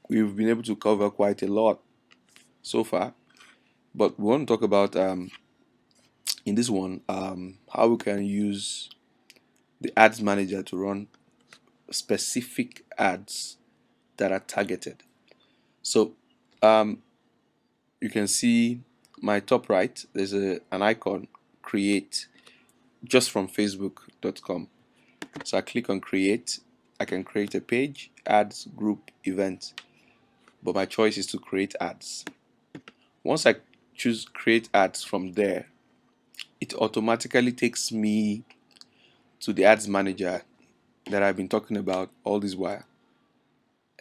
we've been able to cover quite a lot so far, but we want to talk about in this one how we can use the ads manager to run specific ads that are targeted. So um, you can see my top right, there's an icon, create, just from facebook.com. So I click on create. I can create a page, ads, group, event, but my choice is to create ads. Once I choose create ads from there, it automatically takes me to the ads manager that I've been talking about all this while.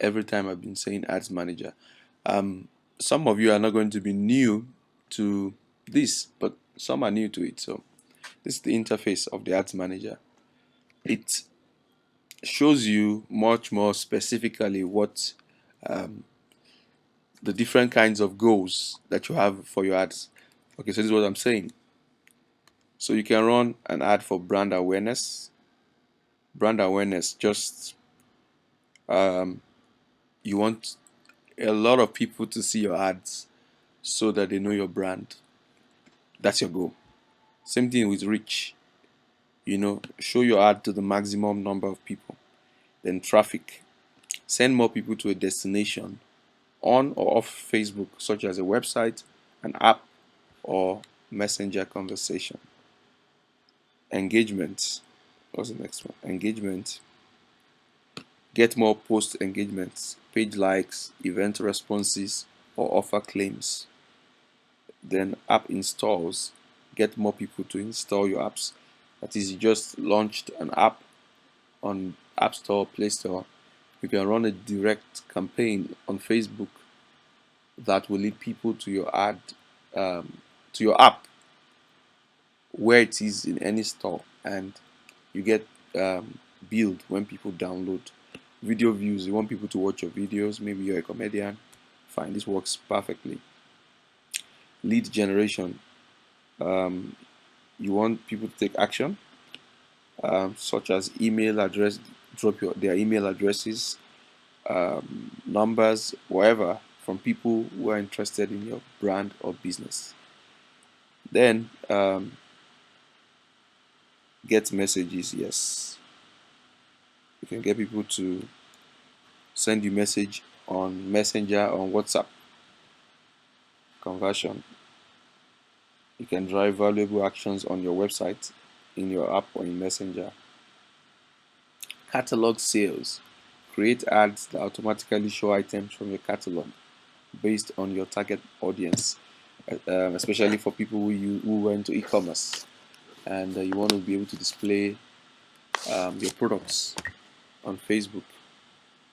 Every time I've been saying ads manager. Um, some of you are not going to be new to this, but some are new to it. So this is the interface of the ads manager. It shows you much more specifically what the different kinds of goals that you have for your ads. Okay, so this is what I'm saying. So you can run an ad for brand awareness. Brand awareness, just um, you want a lot of people to see your ads so that they know your brand. That's your goal. Same thing with reach. Show your ad to the maximum number of people. Then traffic. Send more people to a destination on or off Facebook, such as a website, an app, or messenger conversation. Engagement. What's the next one? Engagement. Get more post engagements, page likes, event responses, or offer claims. Then app installs. Get more people to install your apps. That is, you just launched an app on App Store, Play Store. You can run a direct campaign on Facebook that will lead people to your to your app where it is in any store, and you get billed when people download. Video views, you want people to watch your videos. Maybe you're a comedian. Fine, this works perfectly. Lead generation, you want people to take action, such as email address, drop their email addresses, numbers, whatever, from people who are interested in your brand or business. Then get messages. Yes, you can get people to send you message on Messenger, on WhatsApp. Conversion, you can drive valuable actions on your website, in your app, or in Messenger. Catalog sales, create ads that automatically show items from your catalog based on your target audience, especially for people who are into e-commerce, and you want to be able to display your products on Facebook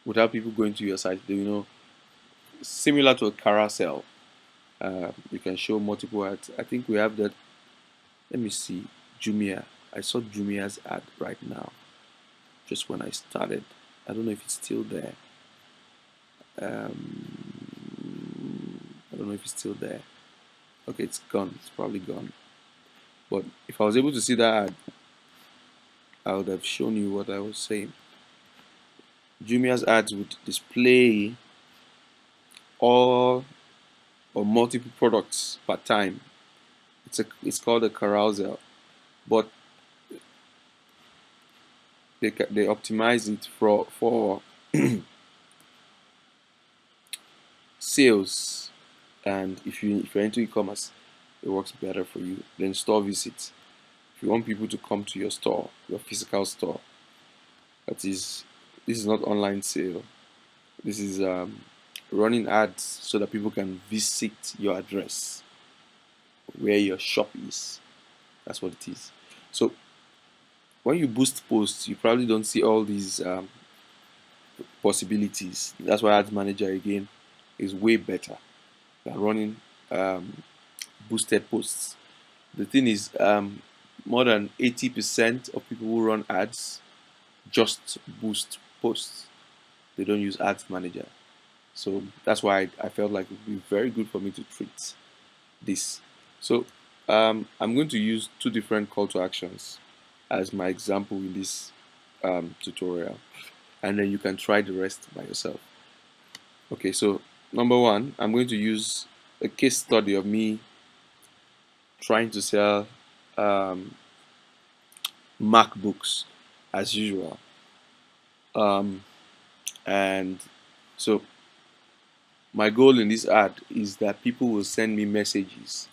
without people going to your site. Similar to a carousel, you can show multiple ads. I think we have that. Let me see. Jumia. I saw Jumia's ad right now, just when I started. I don't know if it's still there. I don't know if it's still there. Okay, it's gone. It's probably gone. But if I was able to see that ad, I would have shown you what I was saying. Jumia's ads would display all or multiple products per time. It's called a carousel, but they optimize it for sales, and if you're into e-commerce, it works better for you. Then store visits. If you want people to come to your store, your physical store, that is, this is not online sale. This is running ads so that people can visit your address where your shop is. That's what it is. So when you boost posts, you probably don't see all these possibilities. That's why Ads Manager again is way better than running boosted posts. The thing is, more than 80% of people who run ads just boost posts. They don't use Ads Manager. So that's why I felt like it would be very good for me to treat this. So I'm going to use two different call to actions as my example in this tutorial, and then you can try the rest by yourself. Okay, so number one, I'm going to use a case study of me trying to sell um, MacBooks as usual. Um, and so my goal in this ad is that people will send me messages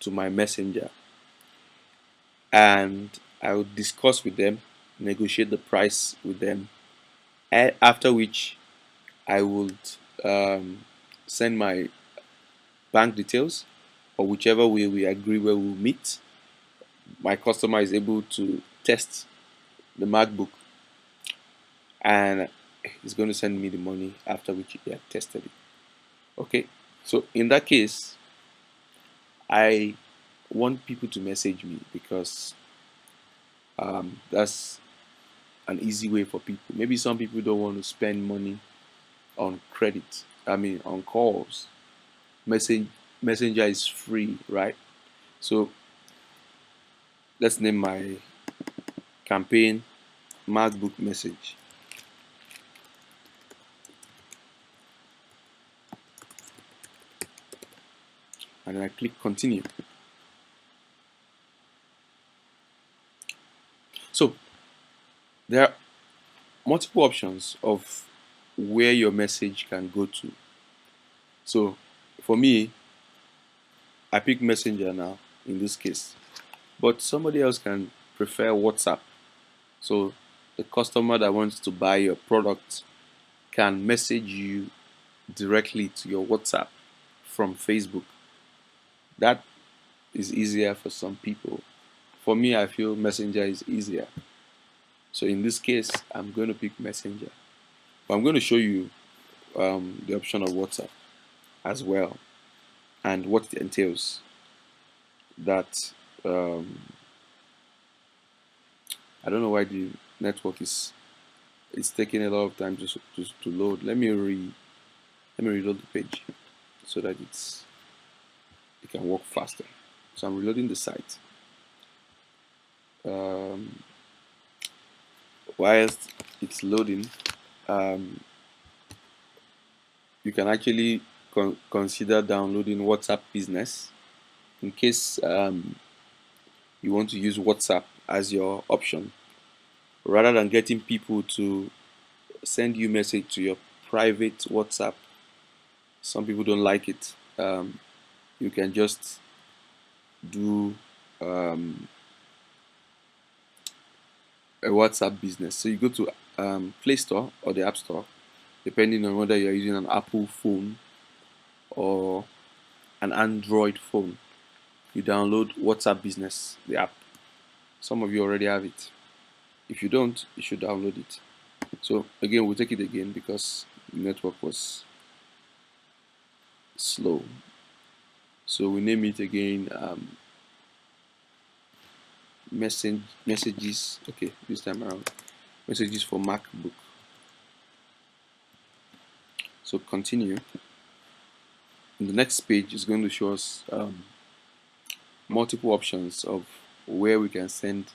to my messenger, and I will discuss with them, negotiate the price with them, after which I would um, send my bank details, or whichever way we agree where we'll meet. My customer is able to test the MacBook, and he's going to send me the money after which he had tested it. Okay, so in that case, I want people to message me because that's an easy way for people. Maybe some people don't want to spend money on credit. I mean, on calls. Message Messenger is free, right? So let's name my campaign MacBook message, and then I click continue. So there are multiple options of where your message can go to. So for me, I pick Messenger now in this case, but somebody else can prefer WhatsApp. So the customer that wants to buy your product can message you directly to your WhatsApp from Facebook. That is easier for some people. For me, I feel Messenger is easier. So in this case, I'm going to pick Messenger. But I'm going to show you the option of WhatsApp as well and what it entails. That um, I don't know why the network is it's taking a lot of time to load. Let me reload the page so that it can work faster. So I'm reloading the site. Um, whilst it's loading, um, you can actually consider downloading WhatsApp Business in case you want to use WhatsApp as your option rather than getting people to send you message to your private WhatsApp. Some people don't like it. You can just do um, a WhatsApp business. So you go to Play Store or the App Store, depending on whether you're using an Apple phone or an Android phone. You download WhatsApp Business, the app. Some of you already have it. If you don't, you should download it. So again, we'll take it again because the network was slow. So we name it again messages. Okay, this time around, messages for MacBook. So continue. And the next page is going to show us multiple options of where we can send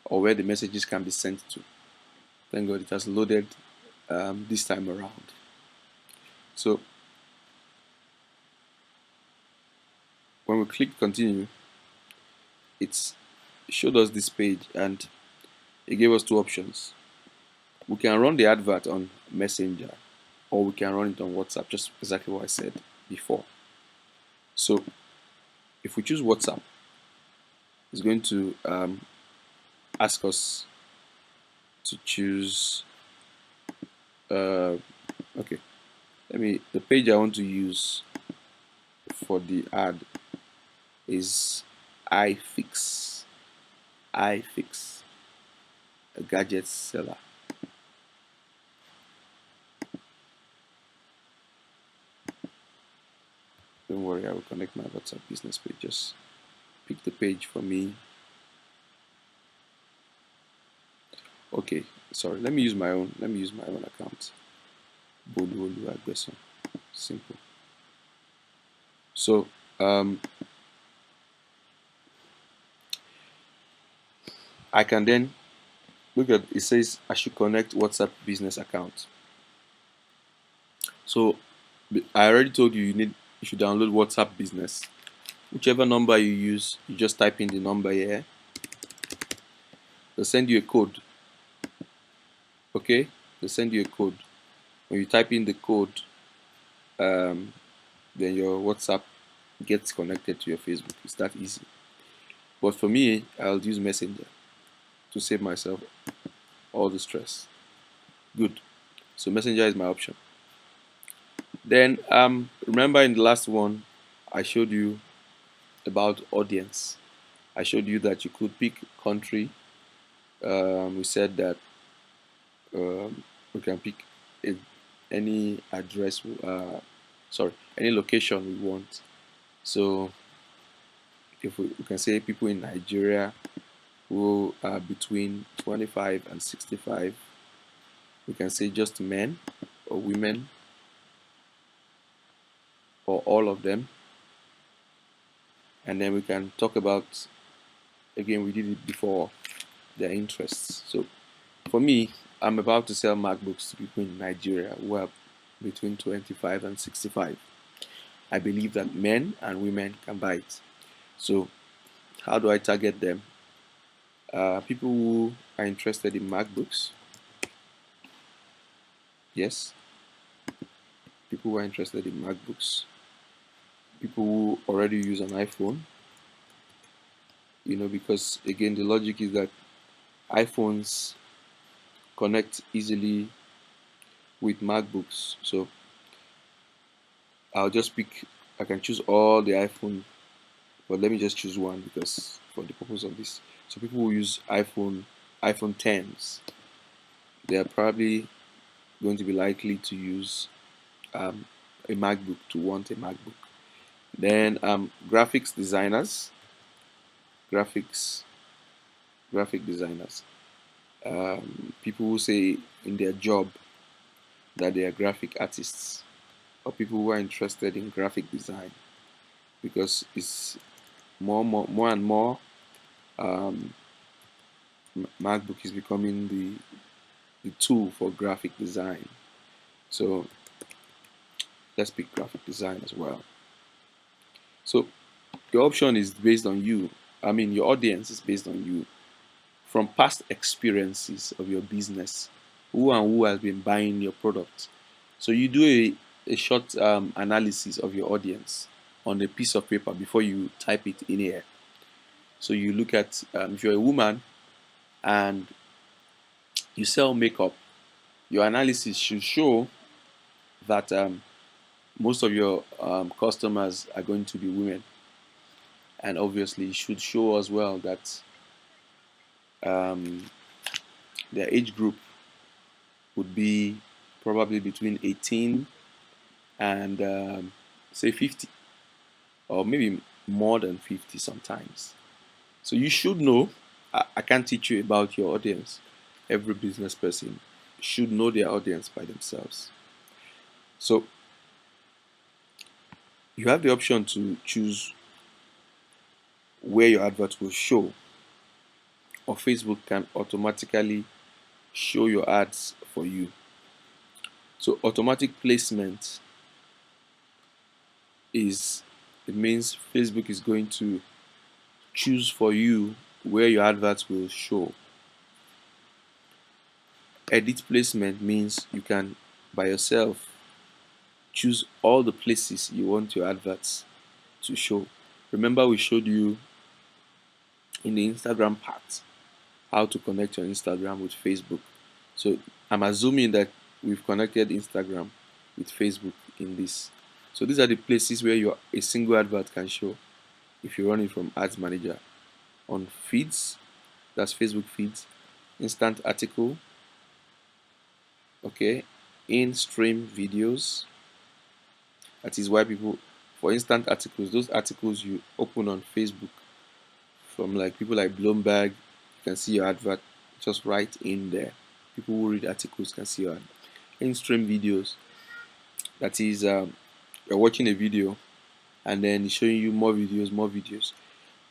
or where the messages can be sent to. Thank God it has loaded this time around. So when we click continue, it's showed us this page and it gave us two options. We can run the advert on Messenger or we can run it on WhatsApp, just exactly what I said before. So if we choose WhatsApp, it's going to ask us to choose. Okay, the page I want to use for the ad is iFix. iFix, a gadget seller. Don't worry, I will connect my WhatsApp business page. Just pick the page for me. Okay, sorry. Let me use my own. Let me use my own account. Boluolu Agbeson. Simple. So I can then look at it says I should connect WhatsApp business account. So I already told you you should download WhatsApp Business. Whichever number you use, you just type in the number here. They'll send you a code. Okay, they'll send you a code. When you type in the code, um, then your WhatsApp gets connected to your Facebook. It's that easy. But for me, I'll use Messenger to save myself all the stress. Good. So Messenger is my option. Then remember in the last one, I showed you about audience. I showed you that you could pick country. We said that we can pick a, any address, sorry, any location we want. So if we can say people in Nigeria who are between 25 and 65, we can say just men or women or all of them. And then we can talk about, again, we did it before, their interests. So for me, I'm about to sell MacBooks to people in Nigeria who are between 25 and 65. I believe that men and women can buy it. So how do I target them? People who are interested in MacBooks. Yes, people who are interested in MacBooks. People who already use an iPhone. Because again, the logic is that iPhones connect easily with MacBooks. So I'll just pick, I can choose all the iPhone, but let me just choose one because for the purpose of this. So people who use iPhone 10s, they are probably going to be likely to use um, a MacBook, to want a MacBook. Then graphics designers, graphics, graphic designers, people who say in their job that they are graphic artists, or people who are interested in graphic design, because it's more and more. Um, MacBook is becoming the tool for graphic design. So let's pick graphic design as well. So your option is based on you. I mean, your audience is based on you. From past experiences of your business, who and who has been buying your product. So you do a short analysis of your audience on a piece of paper before you type it in here. So you look at, if you're a woman and you sell makeup, your analysis should show that most of your customers are going to be women. And obviously, it should show as well that um, their age group would be probably between 18 and say 50, or maybe more than 50 sometimes. So you should know. I can't teach you about your audience. Every business person should know their audience by themselves. So you have the option to choose where your advert will show, or Facebook can automatically show your ads for you. So automatic placement is, it means Facebook is going to choose for you where your adverts will show. Edit placement means you can by yourself choose all the places you want your adverts to show. Remember we showed you in the Instagram part how to connect your Instagram with Facebook. So I'm assuming that we've connected Instagram with Facebook in this. So these are the places where a single advert can show if you run it from Ads Manager. On feeds, that's Facebook feeds, instant article, okay, in-stream videos. That is why people, for instant articles, those articles you open on Facebook from like people like Bloomberg, you can see your advert just right in there. People who read articles can see your ad. In-stream videos, that is, you're watching a video and then it's showing you more videos, more videos.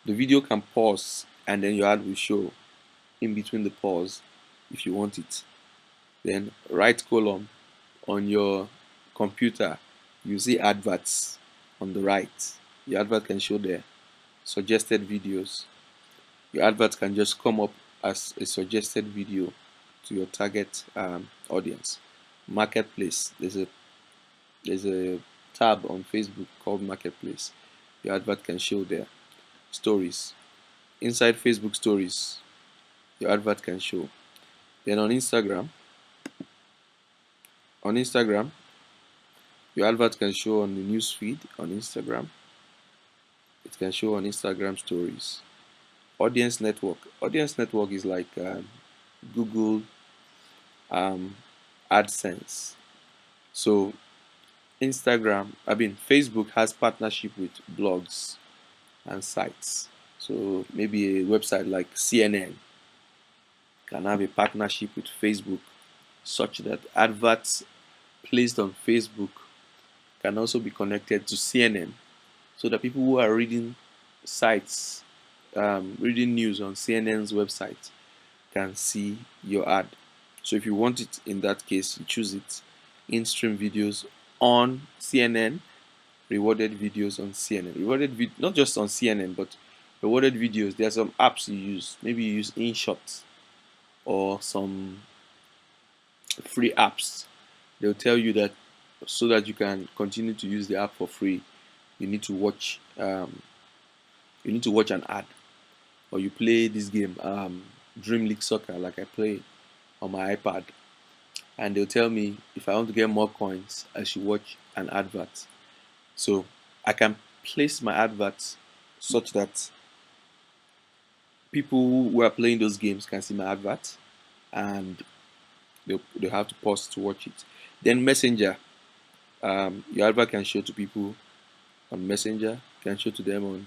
The video can pause and then your ad will show in between the pause if you want it. Then right column on your computer, you see adverts on the right. Your advert can show there. Suggested videos. Your advert can just come up as a suggested video to your target audience. Marketplace. There's a tab on Facebook called Marketplace. Your advert can show there. Stories. Inside Facebook stories, your advert can show. Then on Instagram, your advert can show on the news feed on Instagram. It can show on Instagram stories. Audience network. Audience network is like Google AdSense. So Facebook has partnership with blogs and sites. So maybe a website like CNN can have a partnership with Facebook such that adverts placed on Facebook can also be connected to CNN, so that people who are reading sites, reading news on CNN's website can see your ad. So if you want it in that case, you choose it. In-stream videos on CNN, rewarded videos on CNN. Not just on CNN, but rewarded videos. There are some apps you use. Maybe you use InShot or some free apps. They'll tell you that so that you can continue to use the app for free, you need to watch an ad, or you play this game, Dream League Soccer, like I play on my iPad, and they'll tell me if I want to get more coins, I should watch an advert. So I can place my adverts such that people who are playing those games can see my advert, and they'll have to pause to watch it. Then Messenger, your advert can show to people on Messenger, can show to them on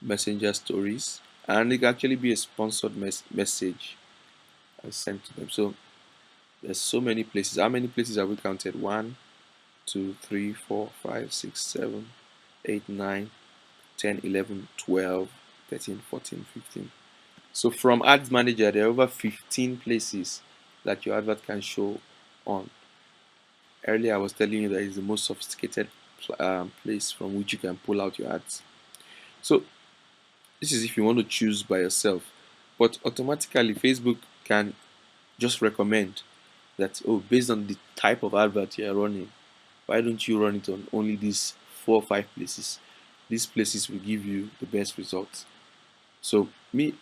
Messenger stories, and it can actually be a sponsored message sent to them. So there's so many places. How many places have we counted? 1, 2, 3, 4, 5, 6, 7, 8, 9, 10, 11, 12, 13, 14, 15. So from Ads Manager, there are over 15 places that your advert can show on. Earlier, I was telling you that it's the most sophisticated place from which you can pull out your ads. So this is if you want to choose by yourself, but automatically Facebook can just recommend that, oh, based on the type of advert you are running, why don't you run it on only these 4 or 5 places? These places will give you the best results. So I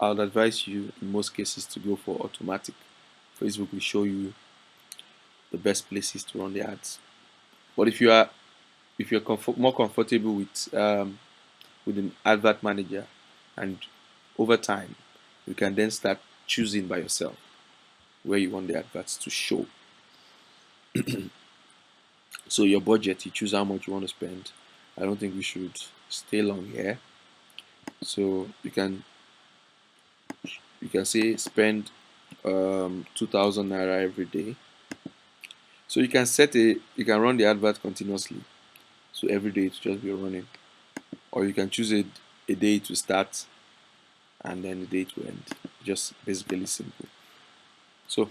would advise you in most cases to go for automatic. Facebook will show you the best places to run the ads. But if you're more comfortable with an advert manager, and over time you can then start choosing by yourself where you want the adverts to show. So your budget, you choose how much you want to spend. I don't think we should stay long here. So you can say spend 2,000 naira every day. So you can run the advert continuously. So every day it's just be running, or you can choose a day to start and then the day to end. Just basically simple. So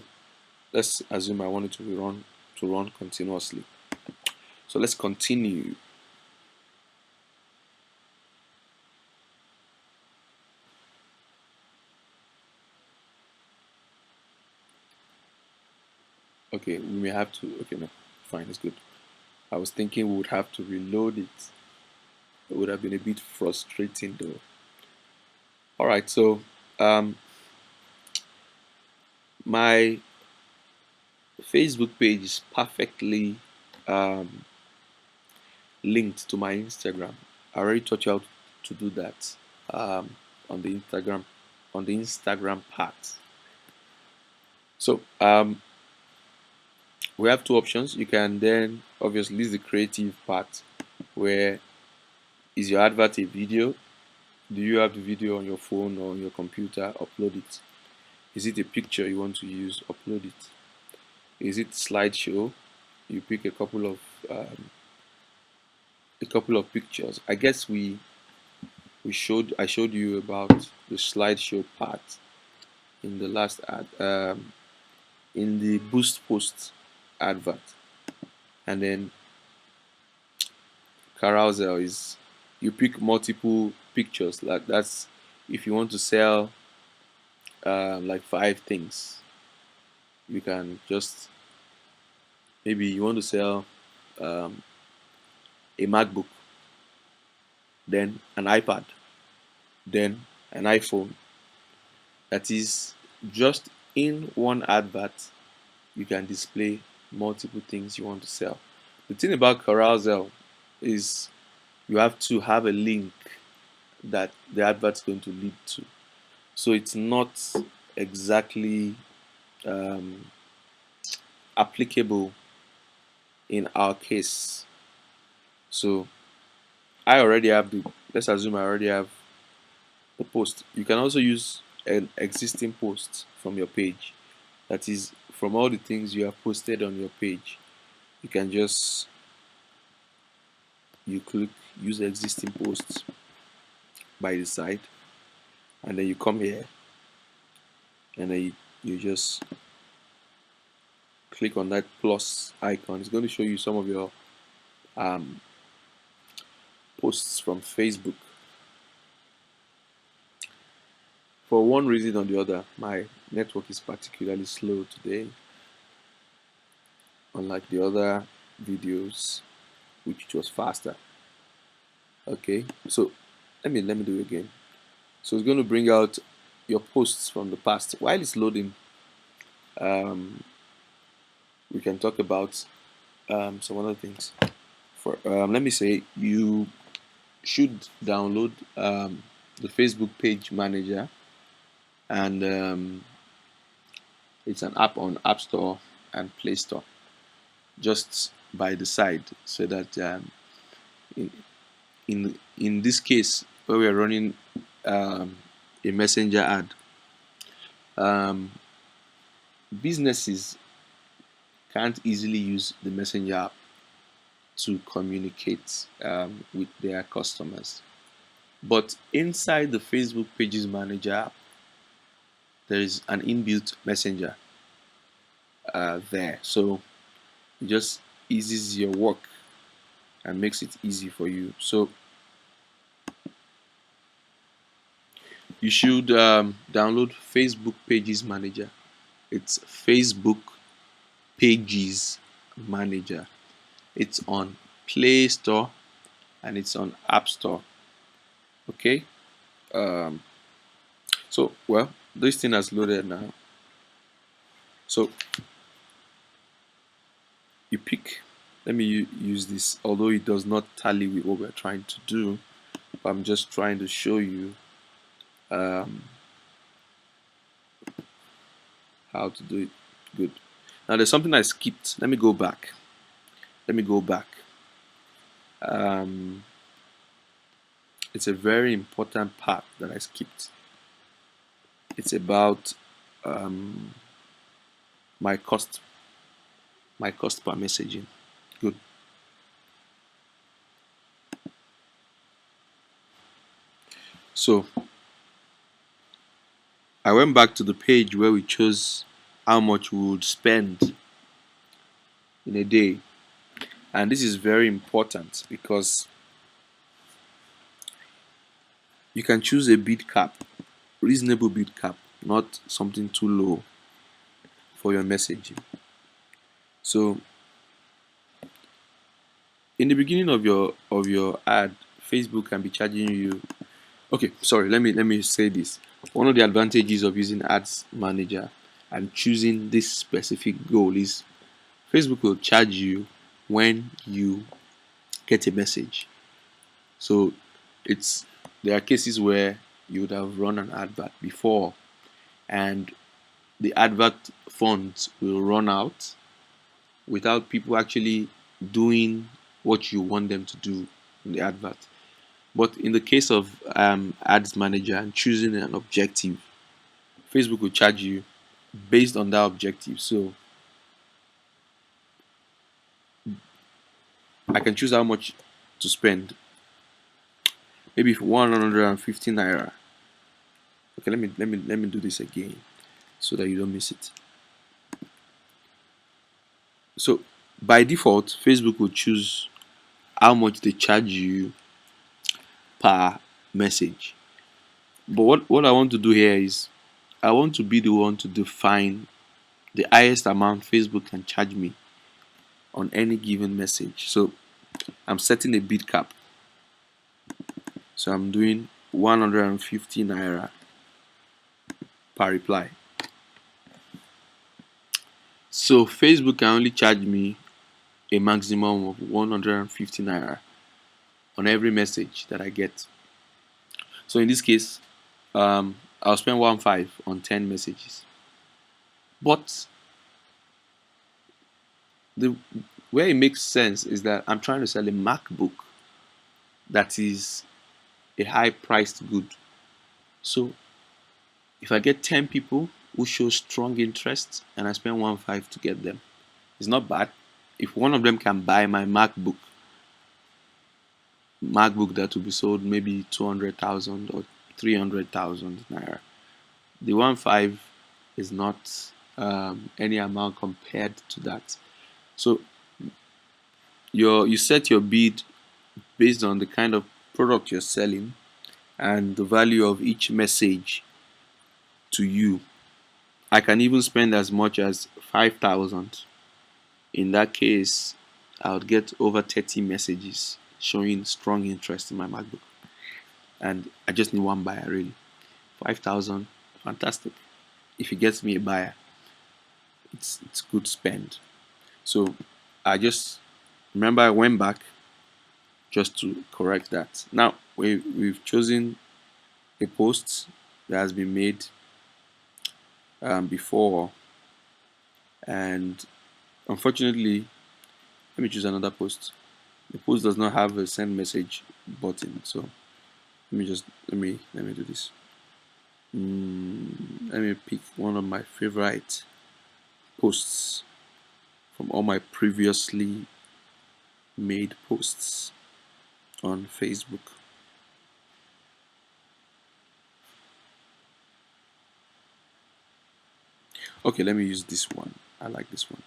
let's assume I want it to run continuously. So let's continue. Okay, we may have to. Okay, no, fine, it's good. I was thinking we would have to reload it. It would have been a bit frustrating though. All right, so my Facebook page is perfectly linked to my Instagram. I already taught you how to do that on the Instagram part. So we have 2 options. You can then obviously use the creative part, where is your advert a video? Do you have the video on your phone or on your computer? Upload it. Is it a picture you want to use? Upload it. Is it slideshow? You pick a couple of pictures. I guess I showed you about the slideshow part in the last ad, in the boost post advert. And then carousel is you pick multiple pictures. Like that's if you want to sell like 5 things, you can just maybe you want to sell um, a MacBook, then an iPad, then an iPhone. That is just in one advert, you can display multiple things you want to sell. The thing about carousel is you have to have a link that the advert is going to lead to. So it's not exactly um, applicable in our case. So I already have the, let's assume I already have the post. You can also use an existing post from your page. That is, from all the things you have posted on your page, you can just you click use existing posts by the side, and then you come here, and then you just click on that plus icon. It's going to show you some of your um, posts from Facebook. For one reason or the other, my network is particularly slow today, unlike the other videos, which was faster. Okay, so let me do it again. So it's going to bring out your posts from the past. While it's loading, um, we can talk about some other things. For let me say you should download the Facebook page manager, and it's an app on App Store and Play Store, just by the side, so that in in this case where we are running a messenger ad, um, businesses can't easily use the messenger app to communicate with their customers. But inside the Facebook Pages Manager app, there is an inbuilt messenger there. So it just eases your work and makes it easy for you. So you should download Facebook Pages Manager. It's Facebook Pages Manager. It's on Play Store and it's on App Store. Okay. Um, so well, this thing has loaded now. So you pick. Let me use this, although it does not tally with what we're trying to do. But I'm just trying to show you um, how to do it good. Now there's something I skipped. Let me go back. Let me go back. Um, it's a very important part that I skipped. It's about um, my cost per messaging. Good. So I went back to the page where we chose how much we would spend in a day, and this is very important because you can choose a bid cap, reasonable bid cap, not something too low for your messaging. So in the beginning of your ad, Facebook can be charging you. Okay, sorry, let me say this. One of the advantages of using ads manager and choosing this specific goal is Facebook will charge you when you get a message. So it's there are cases where you would have run an advert before, and the advert funds will run out without people actually doing what you want them to do in the advert. But in the case of ads manager and choosing an objective, Facebook will charge you based on that objective. So I can choose how much to spend. Maybe 150 naira. Okay, let me do this again so that you don't miss it. So by default, Facebook will choose how much they charge you per message. But what I want to do here is I want to be the one to define the highest amount Facebook can charge me on any given message. So I'm setting a bid cap. So I'm doing 150 naira per reply. So Facebook can only charge me a maximum of 150 naira on every message that I get. So in this case, I'll spend 1.5 on 10 messages. But the where it makes sense is that I'm trying to sell a MacBook that is a high priced good. So if I get 10 people who show strong interest and I spend 1.5 to get them, it's not bad. If one of them can buy my MacBook that will be sold maybe 200,000 or 300,000 naira, the 1.5 is not any amount compared to that. So you set your bid based on the kind of product you're selling and the value of each message to you. I can even spend as much as 5,000. In that case, I would get over 30 messages showing strong interest in my MacBook. And I just need one buyer, really. 5,000, fantastic. If it gets me a buyer, it's good spend. So I just remember I went back just to correct that. Now we've chosen a post that has been made before, and unfortunately, let me choose another post. The post does not have a send message button, so let me do this. Let me pick one of my favorite posts from all my previously made posts on Facebook. Okay, let me use this one. I like this one.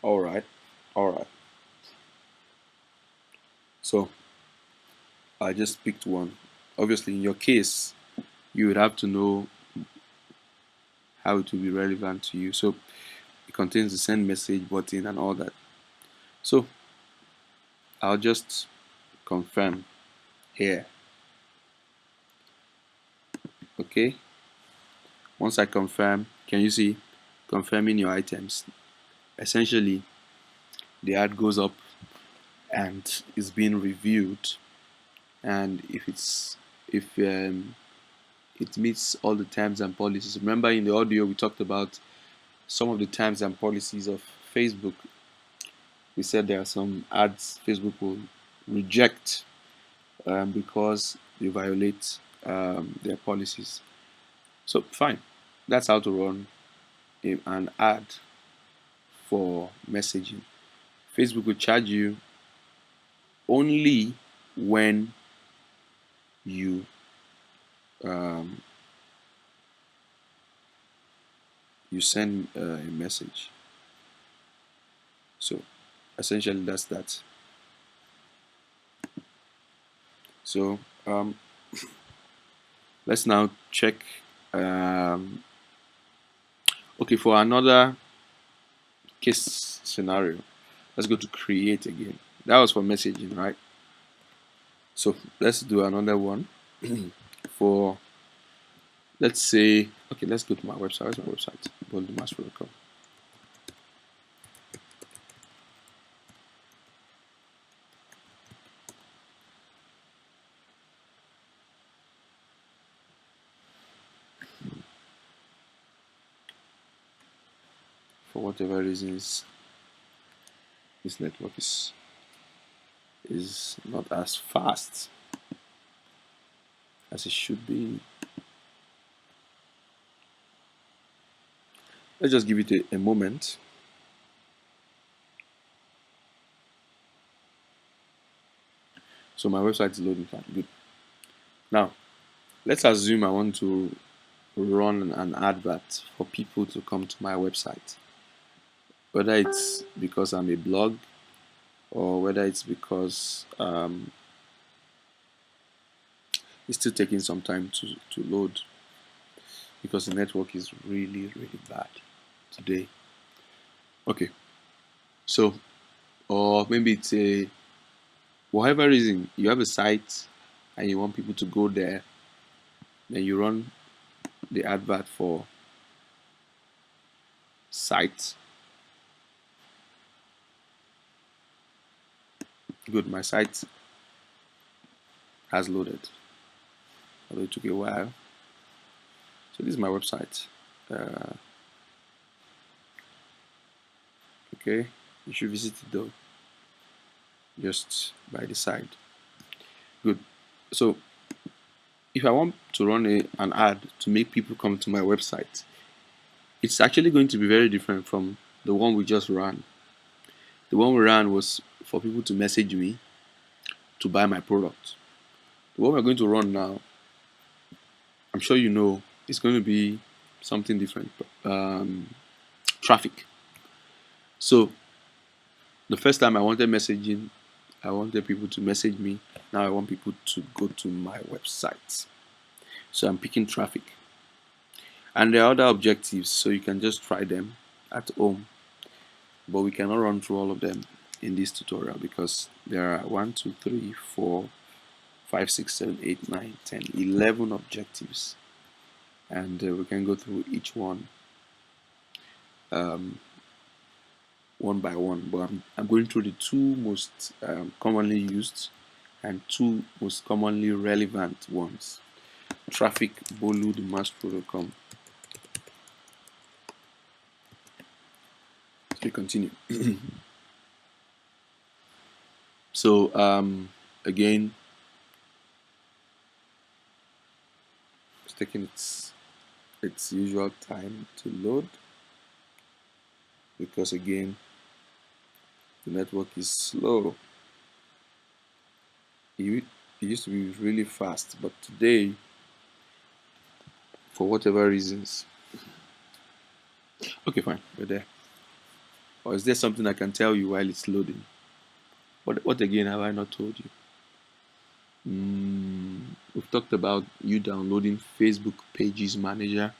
All right, all right. So I just picked one. Obviously, in your case, you would have to know how it will be relevant to you. So it contains the send message button and all that. So I'll just confirm here. Okay. Once I confirm, can you see confirming your items? Essentially, the ad goes up and is being reviewed. And if it meets all the terms and policies. Remember in the audio we talked about some of the terms and policies of Facebook. We said there are some ads Facebook will reject because they violate their policies. So fine, that's how to run an ad for messaging. Facebook will charge you only when you um, you send a message. So essentially that's that. So let's now check. Um, okay, for another case scenario, let's go to create again. That was for messaging, right? So let's do another one for, let's say, okay, let's go to my website. Where's my website? boldmaster.com. For whatever reasons, this network is not as fast as it should be. Let's just give it a moment. So my website is loading fine. Good. Now let's assume I want to run an advert for people to come to my website, whether it's because I'm a blog or whether it's because it's still taking some time to load because the network is really, really bad today. Okay, so, or maybe it's a, whatever reason, you have a site and you want people to go there, then you run the advert for site. Good, my site has loaded, although it took a while. So this is my website. Okay, you should visit it though, just by the side. Good. So if I want to run an ad to make people come to my website, it's actually going to be very different from the one we just ran. The one we ran was for people to message me to buy my product. The one we're going to run now, I'm sure you know, it's going to be something different. Traffic. So the first time I wanted messaging, I wanted people to message me. Now I want people to go to my website. So I'm picking traffic. And there are other objectives, so you can just try them at home. But we cannot run through all of them in this tutorial because there are 1, 2, 3, 4, 5, 6, 7, 8, 9, 10, 11 objectives. And we can go through each one one by one. But I'm going through the two most commonly used and two most commonly relevant ones. Traffic, Bolu, the Mastro.com. So we continue. So again, it's taking its usual time to load because again the network is slow. It used to be really fast, but today, for whatever reasons, okay, fine, we're there. Or is there something I can tell you while it's loading? What again have I not told you? We've talked about you downloading Facebook Pages Manager.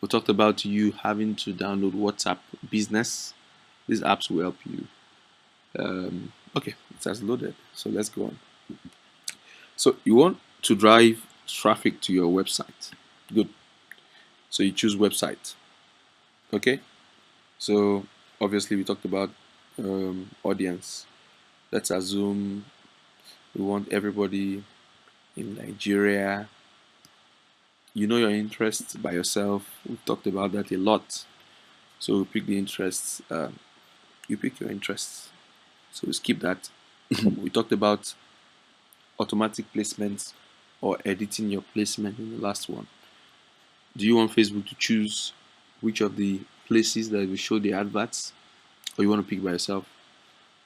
We talked about you having to download WhatsApp Business. These apps will help you. Okay, it has loaded, so let's go on. So you want to drive traffic to your website. Good. So you choose website. Okay. So obviously we talked about audience. Let's assume we want everybody in Nigeria. You know your interests by yourself. We've talked about that a lot. So we pick the interests. You pick your interests. So we skip that. We talked about automatic placements or editing your placement in the last one. Do you want Facebook to choose which of the places that will show the adverts, or you want to pick by yourself?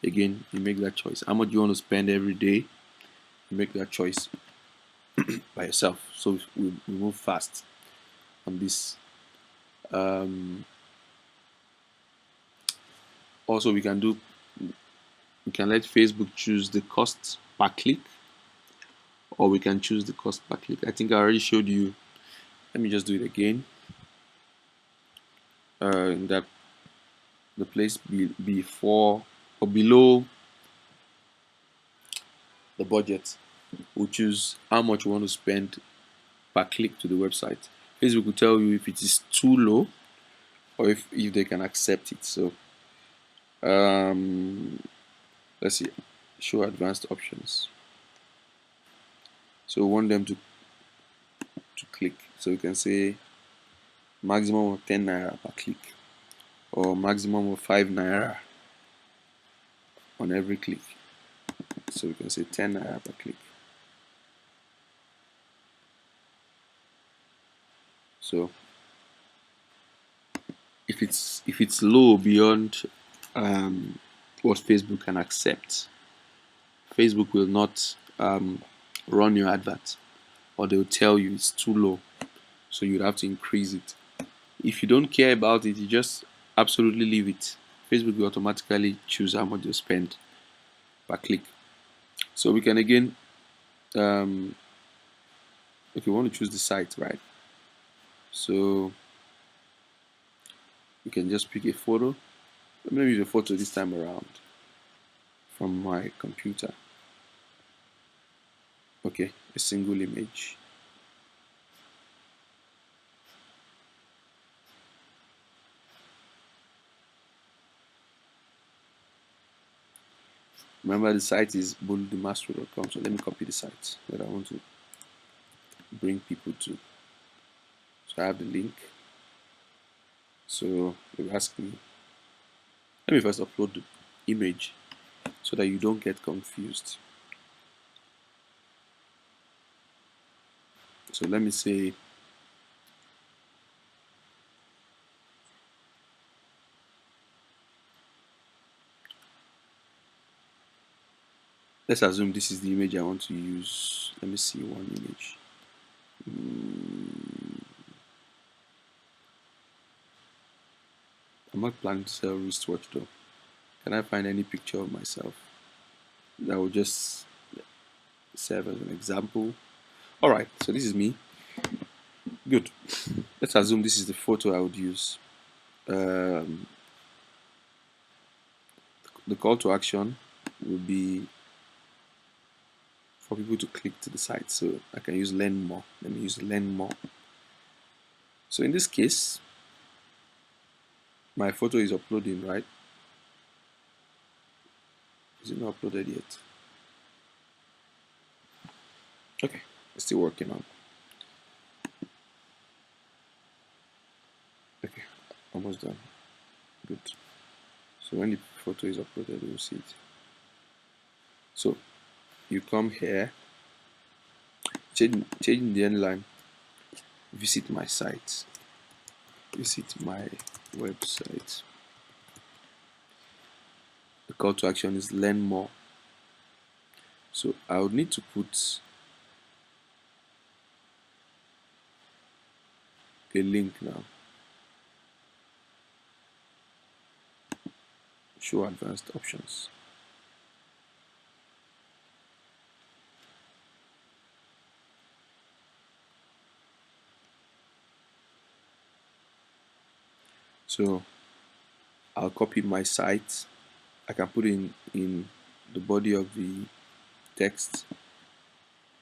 Again, you make that choice. How much you want to spend every day, you make that choice by yourself. So we move fast on this. Also, we can let Facebook choose the cost per click, or we can choose the cost per click. I think I already showed you. Let me just do it again. That the place before or below the budget, we'll choose how much you want to spend per click to the website. Facebook will tell you if it is too low or if they can accept it. So let's see, show advanced options. So we want them to click. So you can say maximum of 10 naira per click or maximum of 5 naira on every click. So we can say 10 naira per click. So if it's low beyond what Facebook can accept, Facebook will not run your advert. or they'll tell you it's too low, so you'd have to increase it. If you don't care about it, you just absolutely leave it. Facebook will automatically choose how much you spend per click. So we can again, okay, we want to choose the site, right? So we can just pick a photo. Let me use a photo this time around from my computer. Okay, a single image. Remember, the site is boludemasro.com. So let me copy the site that I want to bring people to. So I have the link. So they ask me. Let me first upload the image so that you don't get confused. So let me say, let's assume this is the image I want to use. Let me see one image. I'm not planning to sell wristwatch though. Can I find any picture of myself that will just serve as an example? All right, so this is me. Good. Let's assume this is the photo I would use. Um, the call to action will be for people to click to the site. So I can use learn more. Let me use learn more. So in this case, my photo is uploading, right? Is it not uploaded yet? Okay, it's still working on. Okay, almost done. Good. So when the photo is uploaded, you'll see it. So you come here, change the endline, visit my site, visit my website. The call to action is learn more. So I would need to put a link now. Show advanced options. So I'll copy my site. I can put in the body of the text.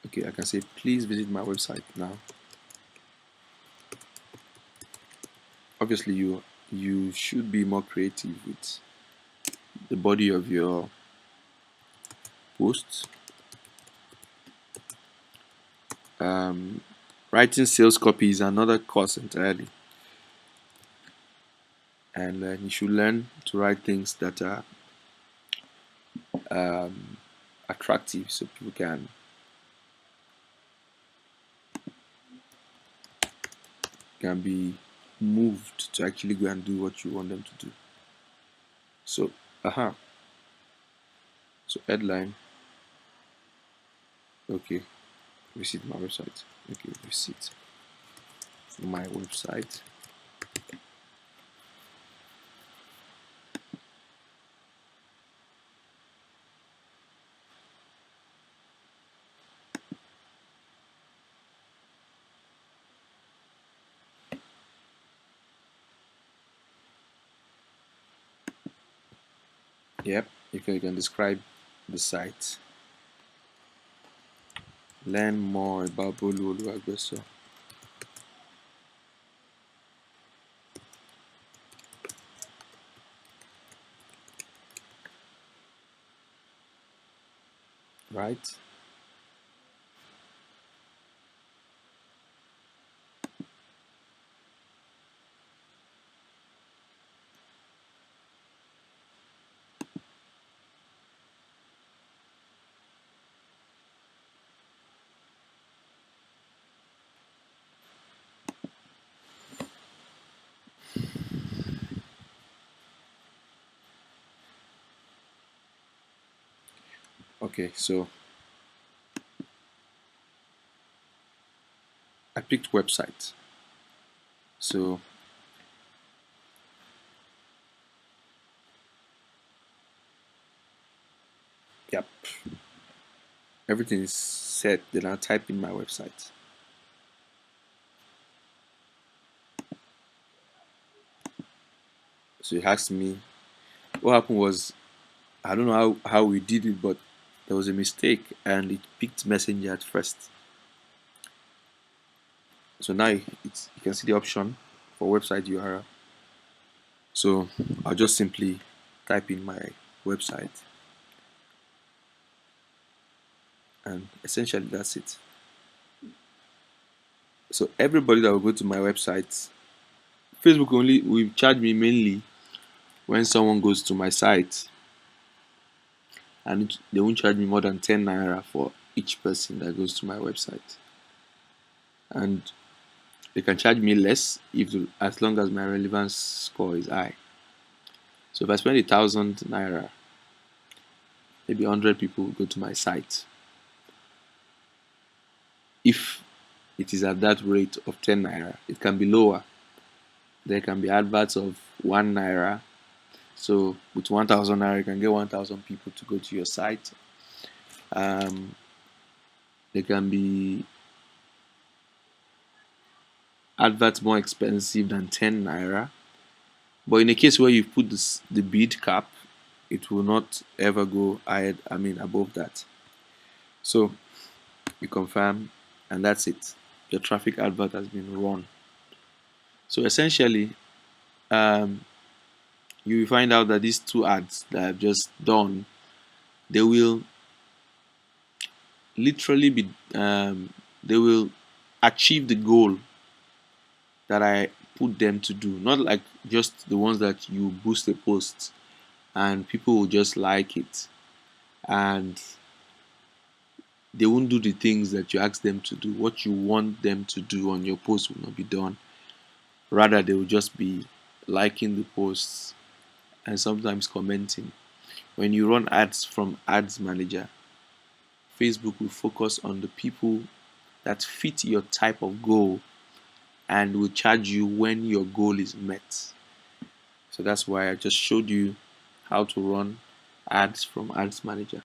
Okay, I can say please visit my website now. Obviously you should be more creative with the body of your post. Writing sales copy is another course entirely, and you should learn to write things that are attractive so people can be moved to actually go and do what you want them to do. So so headline, okay, visit my website. Okay, visit my website. Yep, you can describe the site. Learn more about Bolu Oluwagbeso. Right? Okay, so picked website. So yep, everything is set. Then I'll type in my website. So it asked me what happened was, I don't know how we did it, but there was a mistake and it picked Messenger at first. So now you can see the option for website URL. So I'll just simply type in my website, and essentially that's it. So everybody that will go to my website, Facebook only will charge me mainly when someone goes to my site, and they won't charge me more than 10 naira for each person that goes to my website. And they can charge me less as long as my relevance score is high. So if I spend 1,000 naira, maybe 100 people will go to my site. If it is at that rate of 10 naira, it can be lower. There can be adverts of 1 naira. So with 1,000 naira, you can get 1,000 people to go to your site. There can be adverts more expensive than 10 naira. But in a case where you put the bid cap, it will not ever go above that. So you confirm, and that's it. Your traffic advert has been run. So essentially, um, you will find out that these two ads that I've just done, they will literally be, they will achieve the goal that I put them to do. Not like just the ones that you boost a post and people will just like it, and they won't do the things that you ask them to do. What you want them to do on your post will not be done. Rather, they will just be liking the posts and sometimes commenting. When you run ads from Ads Manager, Facebook will focus on the people that fit your type of goal and will charge you when your goal is met. So that's why I just showed you how to run ads from Ads Manager.